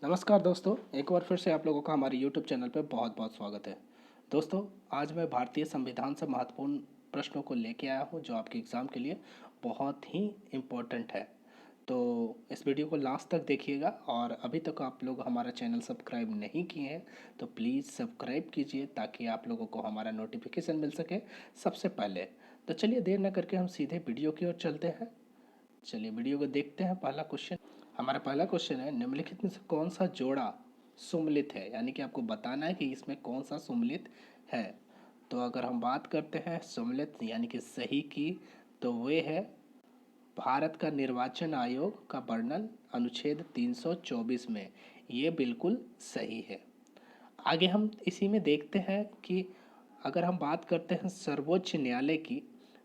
नमस्कार दोस्तों, एक बार फिर से आप लोगों का हमारे YouTube चैनल पे बहुत बहुत स्वागत है। दोस्तों, आज मैं भारतीय संविधान से महत्वपूर्ण प्रश्नों को लेके आया हूँ जो आपके एग्ज़ाम के लिए बहुत ही इम्पोर्टेंट है। तो इस वीडियो को लास्ट तक देखिएगा और अभी तक आप लोग हमारा चैनल सब्सक्राइब नहीं किए हैं तो प्लीज़ सब्सक्राइब कीजिए ताकि आप लोगों को हमारा नोटिफिकेशन मिल सके सबसे पहले। तो चलिए देर न करके हम सीधे वीडियो की ओर चलते हैं। चलिए वीडियो को देखते हैं। पहला क्वेश्चन, हमारा पहला क्वेश्चन है, निम्नलिखित में से कौन सा जोड़ा सुमेलित है, यानी कि आपको बताना है कि इसमें कौन सा सुमेलित है। तो अगर हम बात करते हैं सुमेलित यानी कि सही की, तो वे है भारत का निर्वाचन आयोग का वर्णन अनुच्छेद 324 में। ये बिल्कुल सही है। आगे हम इसी में देखते हैं कि अगर हम बात करते हैं सर्वोच्च न्यायालय की,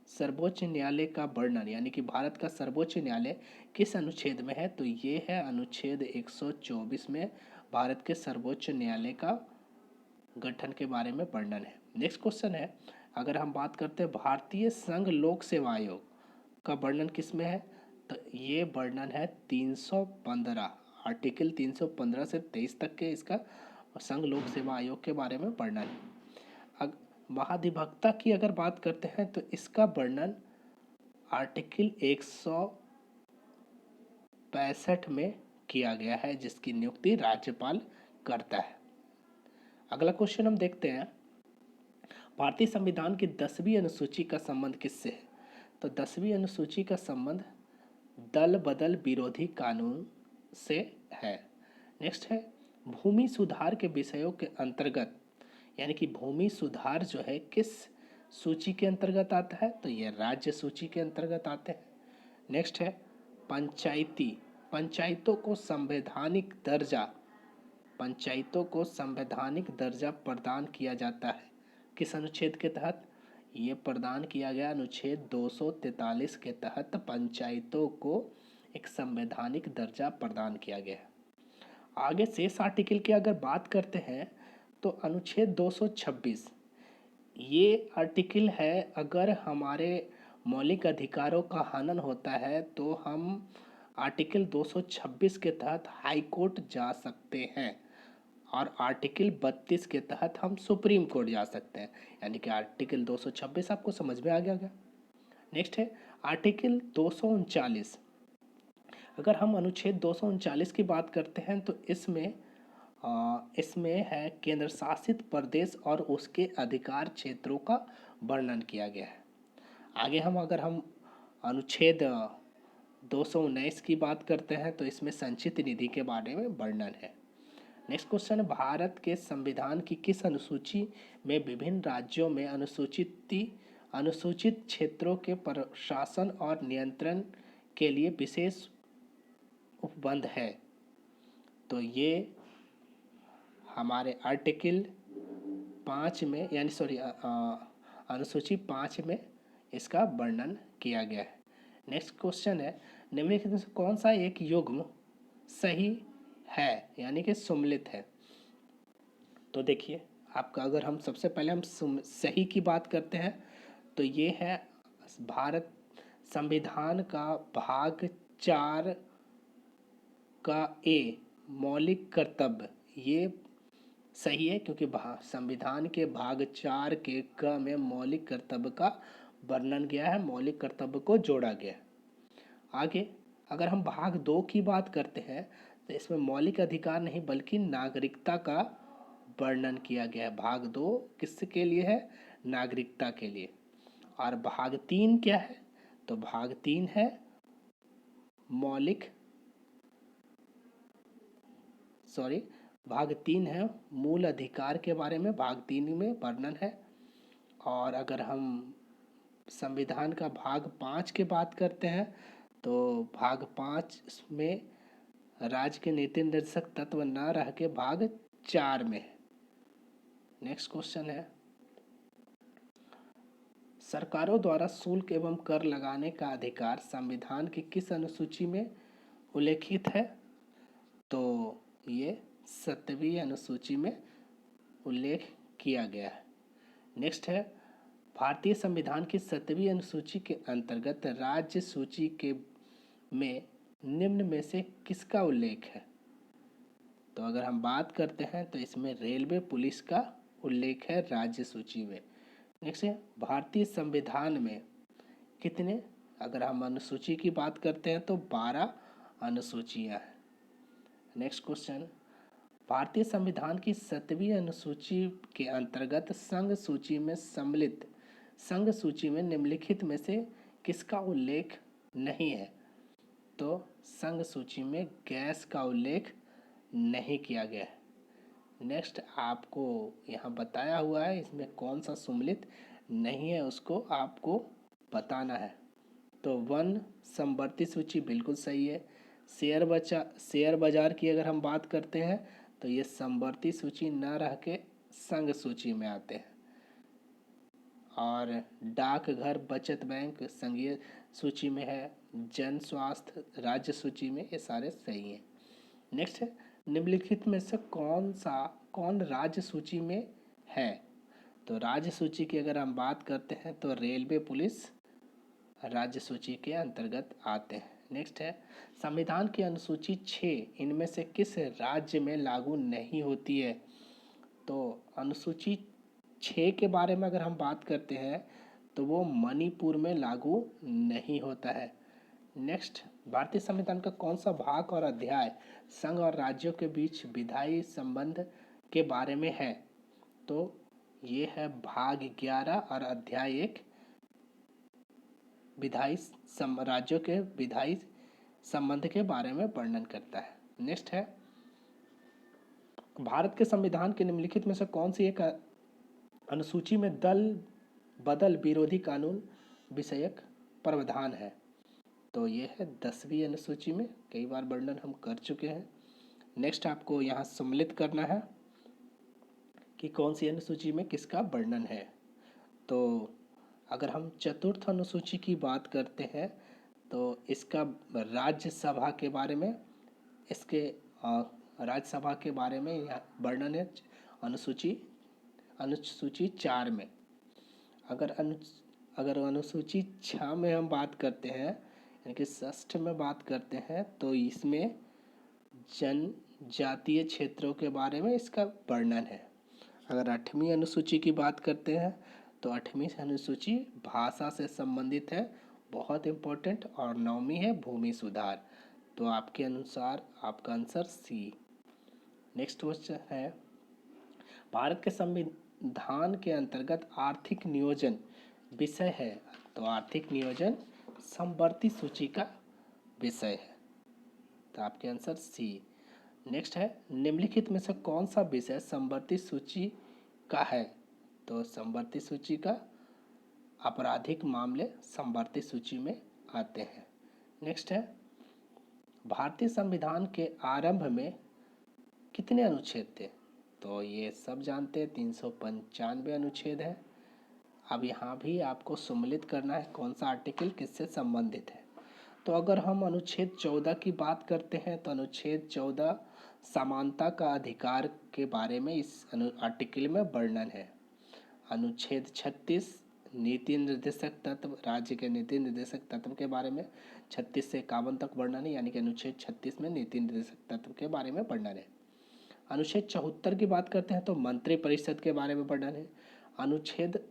सर्वोच्च न्यायालय का वर्णन यानी कि भारत का सर्वोच्च न्यायालय किस अनुच्छेद में है, तो ये है अनुच्छेद 124 में भारत के सर्वोच्च न्यायालय का गठन के बारे में वर्णन है। नेक्स्ट क्वेश्चन है, अगर हम बात करते हैं भारतीय संघ लोक सेवा आयोग का वर्णन किस में है, तो ये वर्णन है 315, आर्टिकल 315 से 23 तक के इसका संघ लोक सेवा आयोग के बारे में वर्णन है। महाधिवक्ता की अगर बात करते हैं तो इसका वर्णन आर्टिकल 165 में किया गया है, जिसकी नियुक्ति राज्यपाल करता है। अगला क्वेश्चन हम देखते हैं, भारतीय संविधान की 10वीं अनुसूची का संबंध किससे है, तो 10वीं अनुसूची का संबंध दल बदल विरोधी कानून से है। नेक्स्ट है, भूमि सुधार के विषयों के अंतर्गत, यानी कि भूमि सुधार जो है किस सूची के अंतर्गत आता है, तो ये राज्य सूची के अंतर्गत आते हैं। नेक्स्ट है, पंचायती पंचायतों को संवैधानिक दर्जा, पंचायतों को संवैधानिक दर्जा प्रदान किया जाता है किस अनुच्छेद के तहत, ये प्रदान किया गया अनुच्छेद 243 के तहत पंचायतों को एक संवैधानिक दर्जा प्रदान किया गया है। आगे शेष आर्टिकल की अगर बात करते हैं तो अनुच्छेद 226, ये आर्टिकल है अगर हमारे मौलिक अधिकारों का हनन होता है तो हम आर्टिकल 226 के तहत हाई कोर्ट जा सकते हैं और आर्टिकल 32 के तहत हम सुप्रीम कोर्ट जा सकते हैं, यानी कि आर्टिकल 226 आपको समझ में आ गया क्या। नेक्स्ट है आर्टिकल 239, अगर हम अनुच्छेद 239 की बात करते हैं तो इसमें है केंद्र शासित प्रदेश और उसके अधिकार क्षेत्रों का वर्णन किया गया है। आगे अगर हम अनुच्छेद 219 की बात करते हैं तो इसमें संचित निधि के बारे में वर्णन है। नेक्स्ट क्वेश्चन, भारत के संविधान की किस अनुसूची में विभिन्न राज्यों में अनुसूचित क्षेत्रों के प्रशासन और नियंत्रण के लिए विशेष उपबंध है, तो ये हमारे आर्टिकल 5 में यानी अनुसूची 5 में इसका वर्णन किया गया है। नेक्स्ट क्वेश्चन है, निम्नलिखित में से कौन सा एक युग्म सही है यानी कि सुमेलित है, तो देखिए आपका अगर हम सबसे पहले हम सही की बात करते हैं तो ये है भारत संविधान का भाग 4 का ए मौलिक कर्तव्य, ये सही है क्योंकि संविधान के भाग 4 के क में मौलिक कर्तव्य का वर्णन किया है, मौलिक कर्तव्य को जोड़ा गया है। आगे अगर हम भाग 2 की बात करते हैं तो इसमें मौलिक अधिकार नहीं बल्कि नागरिकता का वर्णन किया गया है। भाग 2 किसके लिए है, नागरिकता के लिए। और भाग 3 क्या है, तो भाग 3 है मौलिक सॉरी भाग 3 है मूल अधिकार के बारे में, भाग 3 में वर्णन है। और अगर हम संविधान का भाग 5 की बात करते हैं तो भाग 5 में राज्य के नीति निर्देशक तत्व न रह के भाग 4 में है। नेक्स्ट क्वेश्चन है, सरकारों द्वारा शुल्क एवं कर लगाने का अधिकार संविधान की किस अनुसूची में उल्लेखित है, तो ये 7वीं अनुसूची में उल्लेख किया गया है। नेक्स्ट है, भारतीय संविधान की 7वीं अनुसूची के अंतर्गत राज्य सूची के में निम्न में से किसका उल्लेख है, तो अगर हम बात करते हैं तो इसमें रेलवे पुलिस का उल्लेख है राज्य सूची में। नेक्स्ट है भारतीय संविधान में कितने, अगर हम अनुसूची की बात करते हैं तो 12 अनुसूचियां हैं। नेक्स्ट क्वेश्चन, भारतीय संविधान की 7वीं अनुसूची के अंतर्गत संघ सूची में निम्नलिखित में से किसका उल्लेख नहीं है? तो संघ सूची में गैस का उल्लेख नहीं किया गया है। नेक्स्ट आपको यहाँ बताया हुआ है, इसमें कौन सा सम्मिलित नहीं है उसको आपको बताना है। तो वन समवर्ती सूची बिल्कुल सही है। शेयर बाजार की अगर हम बात करते हैं तो ये समवर्ती सूची न रह के संघ सूची में आते हैं। और डाकघर बचत बैंक संघीय सूची में है, जन स्वास्थ्य राज्य सूची में, ये सारे सही हैं। नेक्स्ट है निम्नलिखित में से कौन राज्य सूची में है? तो राज्य सूची की अगर हम बात करते हैं तो रेलवे पुलिस राज्य सूची के अंतर्गत आते हैं। नेक्स्ट है संविधान की अनुसूची 6 इनमें से किस राज्य में लागू नहीं होती है? तो अनुसूची 6 के बारे में अगर हम बात करते हैं तो वो मणिपुर में लागू नहीं होता है। नेक्स्ट, भारतीय संविधान का कौन सा भाग और अध्याय संघ और राज्यों के बीच विधायी संबंध के बारे में है? तो ये है भाग 11 और अध्याय 1 राज्यों के विधायी संबंध के बारे में वर्णन करता है। नेक्स्ट है भारत के संविधान के निम्नलिखित में से कौन सी एक अनुसूची में दल बदल विरोधी कानून विषयक प्रावधान है? तो ये है 10वीं अनुसूची में, कई बार वर्णन हम कर चुके हैं। नेक्स्ट आपको यहाँ सम्मिलित करना है कि कौन सी अनुसूची में किसका वर्णन है। तो अगर हम चतुर्थ अनुसूची की बात करते हैं तो इसका राज्यसभा के बारे में, इसके राज्यसभा के बारे में यहाँ वर्णन है अनुसूची 4 में। अगर अनुसूची 6 में हम बात करते हैं यानी कि षष्ठ में बात करते हैं तो इसमें जनजातीय क्षेत्रों के बारे में इसका वर्णन है। अगर 8वीं अनुसूची की बात करते हैं तो 8वीं अनुसूची भाषा से संबंधित है, बहुत इम्पोर्टेंट। और 9वीं है भूमि सुधार। तो आपके अनुसार आपका आंसर सी। नेक्स्ट क्वेश्चन है भारत के संविधान के अंतर्गत आर्थिक नियोजन विषय है। तो आर्थिक नियोजन समवर्ती सूची का विषय है। तो आपके आंसर सी। नेक्स्ट है निम्नलिखित में से कौन सा विषय समवर्ती सूची का है? तो समवर्ती सूची का आपराधिक मामले समवर्ती सूची में आते हैं। नेक्स्ट है भारतीय संविधान के आरंभ में कितने अनुच्छेद थे? तो ये सब जानते हैं 395 अनुच्छेद है। अब यहाँ भी आपको सम्मिलित करना है कौन सा आर्टिकल किससे संबंधित है। तो अगर हम अनुच्छेद 14 की बात करते हैं तो अनुच्छेद 14 समानता का अधिकार के बारे में इस आर्टिकल में वर्णन है। अनुच्छेद 36 नीति निर्देशक तत्व, राज्य के नीति निर्देशक तत्व के बारे में 36 से 51 तक वर्णन है, यानी कि अनुच्छेद 36 में नीति निर्देशक तत्व के बारे में वर्णन है। अनुच्छेद 74 की बात करते हैं तो मंत्रिपरिषद के बारे में वर्णन है। अनुच्छेद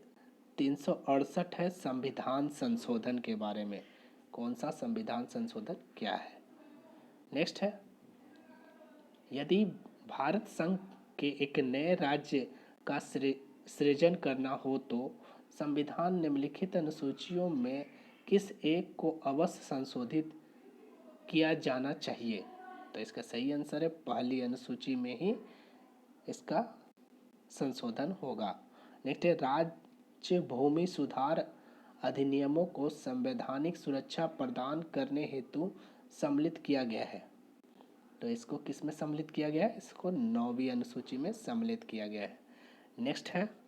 368 है संविधान संशोधन के बारे में, कौन सा संविधान संशोधन क्या है। नेक्स्ट है यदि भारत संघ के एक नए राज्य का सृजन करना हो तो संविधान निम्नलिखित अनुसूचियों में किस एक को अवश्य संशोधित किया जाना चाहिए? तो इसका सही आंसर है पहली अनुसूची में ही इसका संशोधन होगा। नेक्स्ट है राज्य भूमि सुधार अधिनियमों को संवैधानिक सुरक्षा प्रदान करने हेतु सम्मिलित किया गया है। तो इसको किस में सम्मिलित किया गया है? इसको 9वीं अनुसूची में सम्मिलित किया गया है। नेक्स्ट है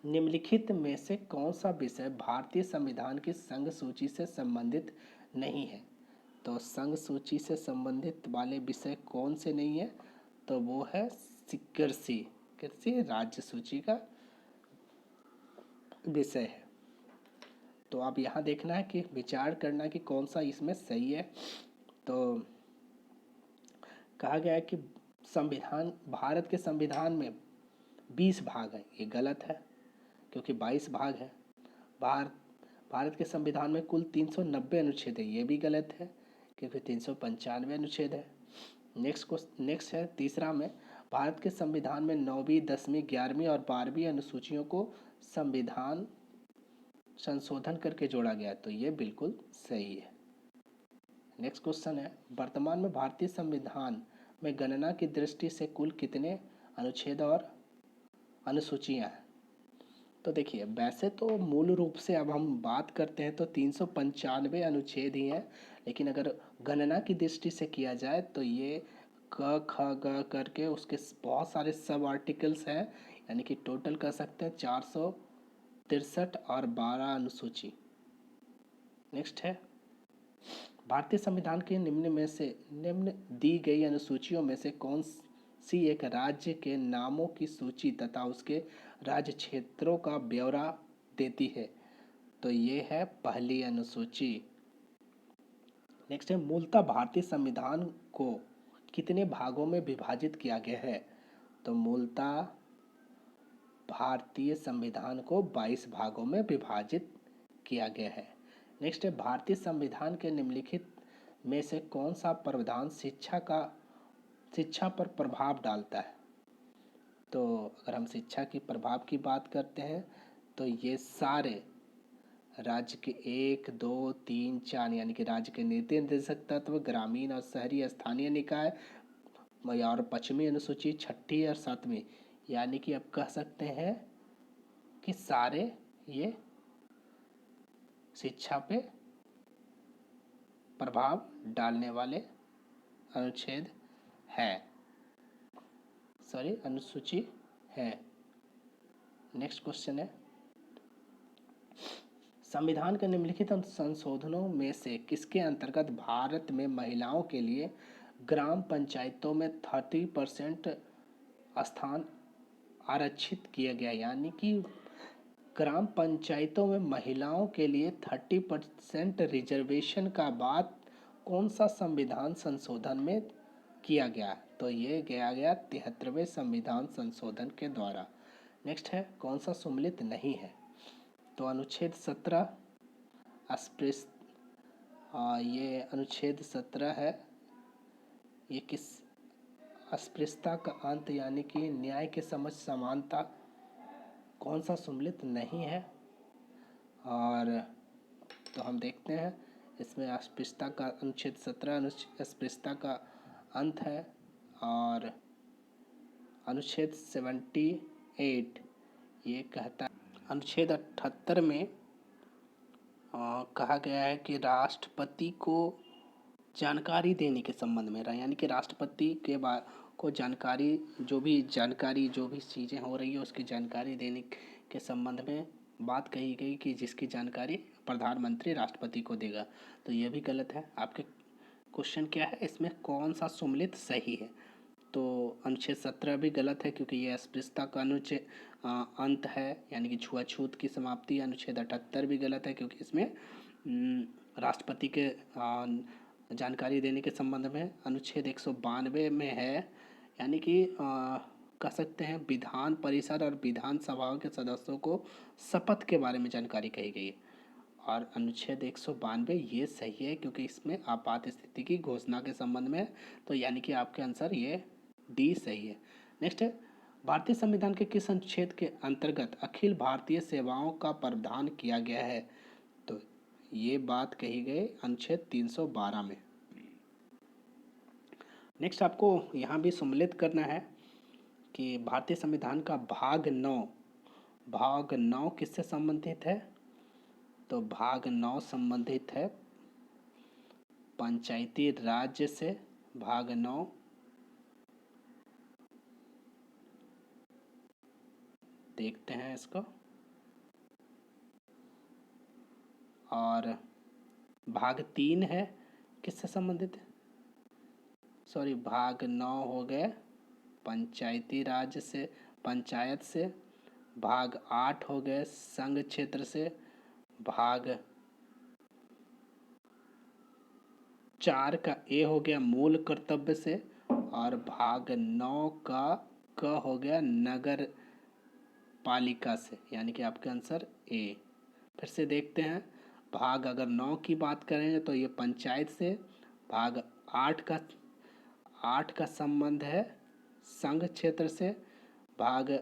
निम्नलिखित में से कौन सा विषय भारतीय संविधान की संघ सूची से संबंधित नहीं है? तो संघ सूची से संबंधित वाले विषय कौन से नहीं है? तो वो है कृषि राज्य सूची का विषय है। तो अब यहाँ देखना है कि विचार करना कि कौन सा इसमें सही है। तो कहा गया है कि भारत के संविधान में 20 भाग हैं, ये गलत है क्योंकि 22 भाग है। भारत भारत के संविधान में कुल 390 अनुच्छेद है, ये भी गलत है क्योंकि 395 अनुच्छेद है। नेक्स्ट है तीसरा में, भारत के संविधान में 9वीं 10वीं 11वीं और 12वीं अनुसूचियों को संविधान संशोधन करके जोड़ा गया, तो ये बिल्कुल सही है। नेक्स्ट क्वेश्चन है, वर्तमान में भारतीय संविधान में गणना की दृष्टि से कुल कितने अनुच्छेद और अनुसूचियां हैं? तो देखिए, वैसे तो मूल रूप से अब हम बात करते हैं तो 395 अनुच्छेद ही हैं, लेकिन अगर गणना की दृष्टि से किया जाए तो ये क ख ग करके उसके बहुत सारे सब आर्टिकल्स हैं, यानी कि टोटल कर सकते हैं 463 और 12 अनुसूची। नेक्स्ट है, भारतीय संविधान के निम्न दी गई अनुसूचियों में से कौन सी एक राज्य के नामों की सूची तथा उसके राज्य क्षेत्रों का ब्यौरा देती है? तो ये है पहली अनुसूची। नेक्स्ट है, मूलतः भारतीय संविधान को कितने भागों में विभाजित किया गया है? तो मूलतः भारतीय संविधान को 22 भागों में विभाजित किया गया है। नेक्स्ट है, भारतीय संविधान के निम्नलिखित में से कौन सा प्रावधान शिक्षा पर प्रभाव डालता है? तो अगर हम शिक्षा की प्रभाव की बात करते हैं तो ये सारे राज्य के 1, 2, 3, 4 यानी कि राज्य के नीति निर्देशक तत्व, ग्रामीण और शहरी स्थानीय निकाय और पश्चिमी अनुसूची 6ठी और 7वीं, यानी कि अब कह सकते हैं कि सारे ये शिक्षा पे प्रभाव डालने वाले अनुच्छेद है, अनुसूची है। नेक्स्ट क्वेश्चन है, संविधान के निम्नलिखित संशोधनों में से किसके अंतर्गत भारत में महिलाओं के लिए ग्राम पंचायतों में 30% स्थान आरक्षित किया गया? यानी कि ग्राम पंचायतों में महिलाओं के लिए 30% रिजर्वेशन का बात कौन सा संविधान संशोधन में किया गया? तो ये किया गया 73वें संविधान संशोधन के द्वारा। नेक्स्ट है, कौन सा सम्मिलित नहीं है? तो अनुच्छेद 17 ये अनुच्छेद 17 है, ये किस अस्पृश्यता का अंत यानी कि न्याय के समझ समानता, कौन सा सम्मिलित नहीं है? और तो हम देखते हैं इसमें अस्पृश्यता का अनुच्छेद 17 अस्पृश्यता का अंत है, और अनुच्छेद 78 ये कहता है, अनुच्छेद 78 में कहा गया है कि राष्ट्रपति को जानकारी देने के संबंध में, यानी कि राष्ट्रपति के को जानकारी जो भी चीज़ें हो रही है उसकी जानकारी देने के संबंध में बात कही गई कि जिसकी जानकारी प्रधानमंत्री राष्ट्रपति को देगा। तो ये भी गलत है। आपके क्वेश्चन क्या है, इसमें कौन सा सम्मिलित सही है? तो अनुच्छेद 17 भी गलत है क्योंकि ये अस्पृश्यता का अनुच्छेद अंत है, यानी कि छुआछूत की समाप्ति। अनुच्छेद 78 भी गलत है क्योंकि इसमें राष्ट्रपति के जानकारी देने के संबंध में अनुच्छेद 192 में है, यानी कि कह सकते हैं विधान परिषद और विधानसभा के सदस्यों को शपथ के बारे में जानकारी कही गई है। और अनुच्छेद 192 ये सही है क्योंकि इसमें आपात स्थिति की घोषणा के संबंध में, तो यानी कि आपके आंसर ये डी सही है। नेक्स्ट है, भारतीय संविधान के किस अनुच्छेद के अंतर्गत अखिल भारतीय सेवाओं का प्रावधान किया गया है? तो ये बात कही गई अनुच्छेद 312 में। नेक्स्ट आपको यहाँ भी सम्मिलित करना है कि भारतीय संविधान का भाग 9 किससे संबंधित है? तो भाग 9 संबंधित है पंचायती राज्य से। भाग 9 देखते हैं इसको, और भाग 3 है किससे संबंधित है? भाग 9 हो गए पंचायती राज से, पंचायत से। भाग 8 हो गए संघ क्षेत्र से। भाग 4 का ए हो गया मूल कर्तव्य से, और भाग 9 का क हो गया नगर पालिका से, यानी कि आपका आंसर ए। फिर से देखते हैं, भाग अगर 9 की बात करेंगे तो ये पंचायत से। भाग 8 का संबंध है संघ क्षेत्र से। भाग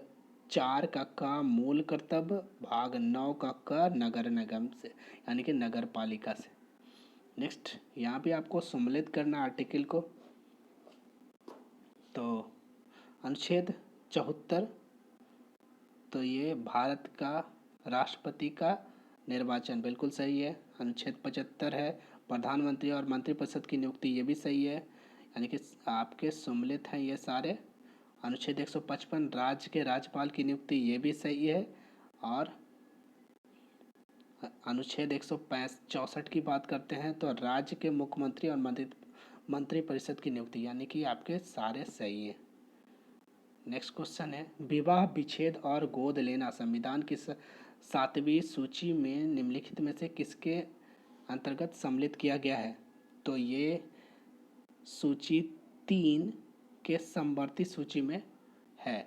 4 का मूल कर्तव्य। भाग 9 का क नगर निगम से, यानी कि नगर पालिका से। नेक्स्ट, यहाँ भी आपको सम्मिलित करना आर्टिकल को। तो अनुच्छेद 74, तो ये भारत का राष्ट्रपति का निर्वाचन, बिल्कुल सही है। अनुच्छेद 75 है प्रधानमंत्री और मंत्रिपरिषद की नियुक्ति, ये भी सही है, यानी कि आपके सम्मिलित हैं ये सारे। अनुच्छेद 155 राज्य के राज्यपाल की नियुक्ति, ये भी सही है। और अनुच्छेद 164 की बात करते हैं तो राज्य के मुख्यमंत्री और मंत्रिपरिषद की नियुक्ति, यानी कि आपके सारे सही हैं। नेक्स्ट क्वेश्चन है, विवाह विच्छेद और गोद लेना संविधान की 7वीं सूची में निम्नलिखित में से किसके अंतर्गत सम्मिलित किया गया है? तो ये सूची 3 के समवर्ती सूची में है।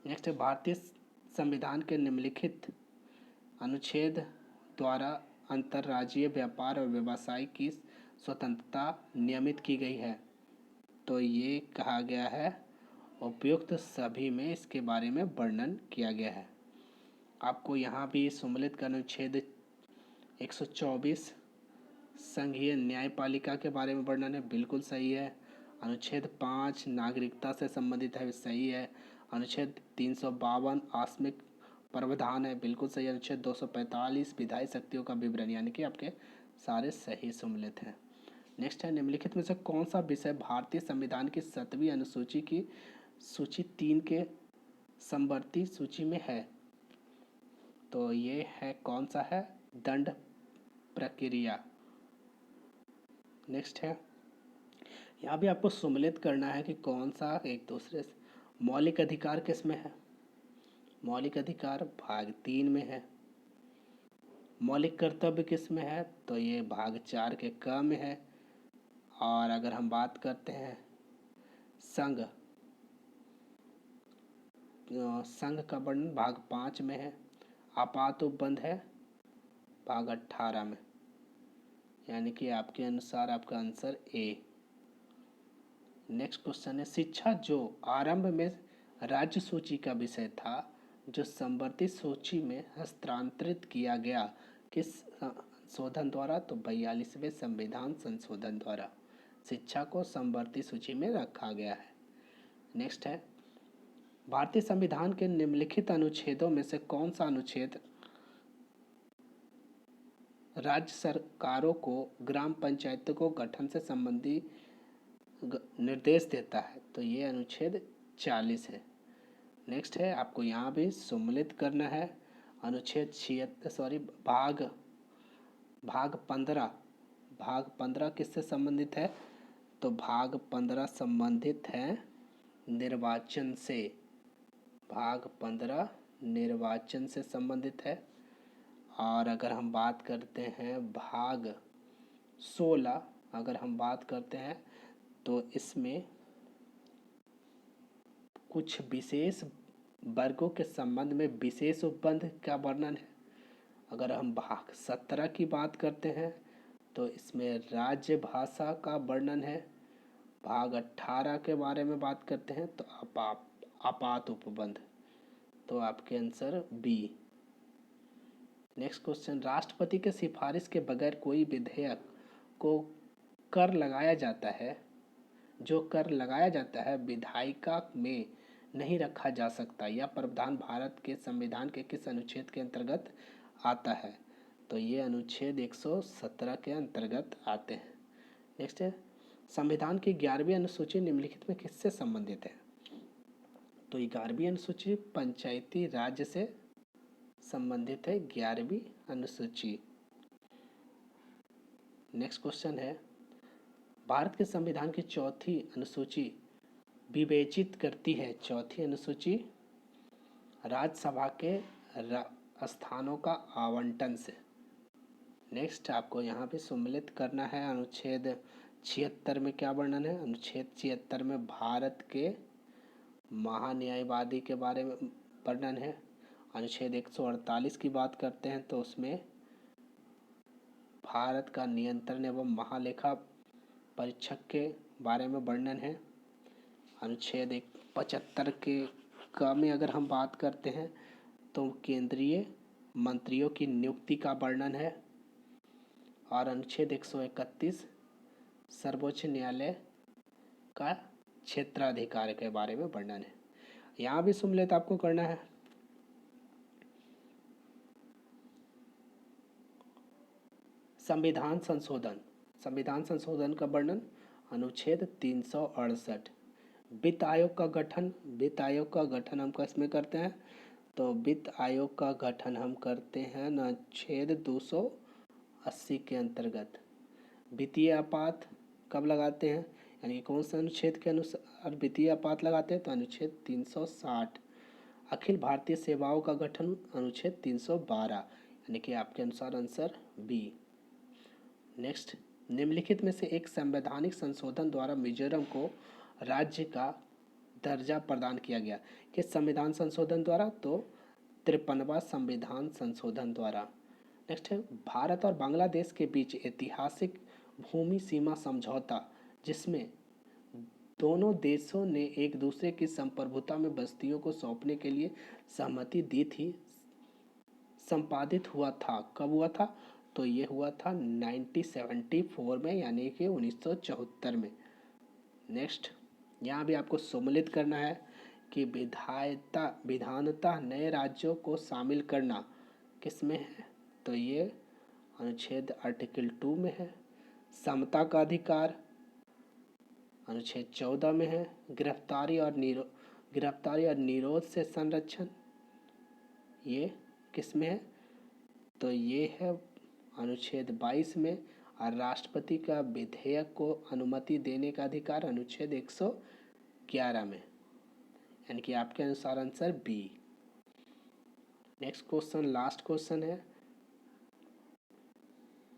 नेक्स्ट है, भारतीय संविधान के निम्नलिखित अनुच्छेद द्वारा अंतर्राज्यीय व्यापार और व्यवसाय की स्वतंत्रता नियमित की गई है। तो ये कहा गया है उपयुक्त सभी में इसके बारे में वर्णन किया गया है। आपको यहाँ भी सम्मिलित का अनुच्छेद 124 संघीय न्यायपालिका के बारे में वर्णन है, बिल्कुल सही है। अनुच्छेद 5 नागरिकता से संबंधित है, सही है। अनुच्छेद 352 आकस्मिक प्रावधान है, बिल्कुल सही। अनुच्छेद 245 विधायी शक्तियों का विवरण, यानी कि आपके सारे सही सम्मिलित हैं। नेक्स्ट है, निम्नलिखित में से कौन सा विषय भारतीय संविधान की 7वीं अनुसूची की सूची 3 के समवर्ती सूची में है? तो ये है, कौन सा है? दंड प्रक्रिया। नेक्स्ट है, यहाँ भी आपको सम्मिलित करना है कि कौन सा एक दूसरे से। मौलिक अधिकार किस में है? मौलिक अधिकार भाग 3 में है। मौलिक कर्तव्य किस में है? तो ये भाग 4 के क में है। और अगर हम बात करते हैं संघ का वर्णन भाग 5 में है। आपात उपबंध है भाग 18 में, यानी कि आपके अनुसार आपका आंसर ए। नेक्स्ट क्वेश्चन है, शिक्षा जो आरंभ में राज्य सूची का विषय था, जो समवर्ती सूची में हस्तांतरित किया गया, किस संशोधन द्वारा? तो 42वें संविधान संशोधन द्वारा शिक्षा को समवर्ती सूची में रखा गया है। नेक्स्ट है, भारतीय संविधान के निम्नलिखित अनुच्छेदों में से कौन सा अनुच्छेद राज्य सरकारों को ग्राम पंचायतों को गठन से संबंधी निर्देश देता है? तो ये अनुच्छेद 40 है। नेक्स्ट है, आपको यहाँ भी सम्मिलित करना है। अनुच्छेद 76 भाग 15 किससे संबंधित है? तो भाग 15 संबंधित है निर्वाचन से। भाग 15 निर्वाचन से संबंधित है। और अगर हम बात करते हैं भाग 16, अगर हम बात करते हैं तो इसमें कुछ विशेष वर्गों के संबंध में विशेष उपबंध का वर्णन है। अगर हम भाग 17 की बात करते हैं तो इसमें राज्य भाषा का वर्णन है। भाग 18 के बारे में बात करते हैं तो आपात उपबंध, तो आपके आंसर बी। नेक्स्ट क्वेश्चन, राष्ट्रपति के सिफारिश के बगैर कोई विधेयक को कर लगाया जाता है, जो कर लगाया जाता है विधायिका में नहीं रखा जा सकता, यह प्रावधान भारत के संविधान के किस अनुच्छेद के अंतर्गत आता है? तो ये अनुच्छेद 117 के अंतर्गत आते हैं। नेक्स्ट है, संविधान की 11वीं अनुसूची निम्नलिखित में किससे संबंधित है? तो 11वीं अनुसूची पंचायती राज्य से संबंधित है, 11वीं अनुसूची। नेक्स्ट क्वेश्चन है, भारत के संविधान की 4थी अनुसूची विवेचित करती है, 4थी अनुसूची राज्यसभा के स्थानों का आवंटन से। नेक्स्ट आपको यहाँ पे सम्मिलित करना है अनुच्छेद 76 में क्या वर्णन है? अनुच्छेद 76 में भारत के महान्यायवादी के बारे में वर्णन है। अनुच्छेद 148 की बात करते हैं तो उसमें भारत का नियंत्रण एवं महालेखा परीक्षक के बारे में वर्णन है। अनुच्छेद 75 के का में अगर हम बात करते हैं तो केंद्रीय मंत्रियों की नियुक्ति का वर्णन है। और अनुच्छेद 131 सर्वोच्च न्यायालय का क्षेत्राधिकार के बारे में वर्णन है। यहाँ भी सुमेलित आपको करना है। संविधान संशोधन, संविधान संशोधन का वर्णन अनुच्छेद 368। वित्त आयोग का गठन, वित्त आयोग का गठन हम किसमें करते हैं? तो वित्त आयोग का गठन हम करते हैं अनुच्छेद 280 के अंतर्गत। वित्तीय आपात कब लगाते हैं, यानी कौन से अनुच्छेद के अनुसार वित्तीय आपात लगाते हैं? तो अनुच्छेद 360। अखिल भारतीय सेवाओं का गठन अनुच्छेद 312, यानी कि आपके अनुसार आंसर बी। नेक्स्ट, निम्नलिखित में से एक संवैधानिक संशोधन द्वारा मिजोरम को राज्य का दर्जा प्रदान किया गया। किस संविधान संशोधन द्वारा? तो 53वां संविधान संशोधन द्वारा। नेक्स्ट है, भारत और बांग्लादेश के बीच ऐतिहासिक भूमि सीमा समझौता, जिसमें दोनों देशों ने एक दूसरे की संप्रभुता में बस्तियों को सौंपने के लिए सहमति दी थी, संपादित हुआ था। कब हुआ था? तो ये हुआ था 1974 में, यानी कि 1974 में। नेक्स्ट, यहाँ भी आपको सम्मिलित करना है कि विधानतः नए राज्यों को शामिल करना किसमें है? तो ये अनुच्छेद आर्टिकल 2 में है। समता का अधिकार अनुच्छेद 14 में है। गिरफ्तारी और निरोध से संरक्षण ये किसमें है? तो ये है अनुच्छेद 22 में। और राष्ट्रपति का विधेयक को अनुमति देने का अधिकार अनुच्छेद 111 में, यानी कि आपके अनुसार answer b. Next question, last question है,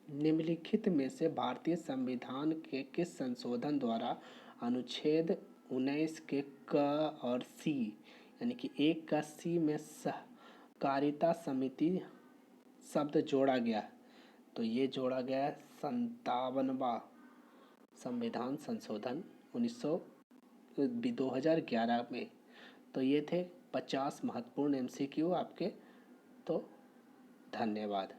निम्नलिखित में से भारतीय संविधान के किस संशोधन द्वारा अनुच्छेद 19 के क और सी, यानी कि 1 का सी में सहकारिता समिति शब्द जोड़ा गया? तो ये जोड़ा गया 57वां संविधान संशोधन 2011 में। तो ये थे 50 महत्वपूर्ण MCQ आपके। तो धन्यवाद।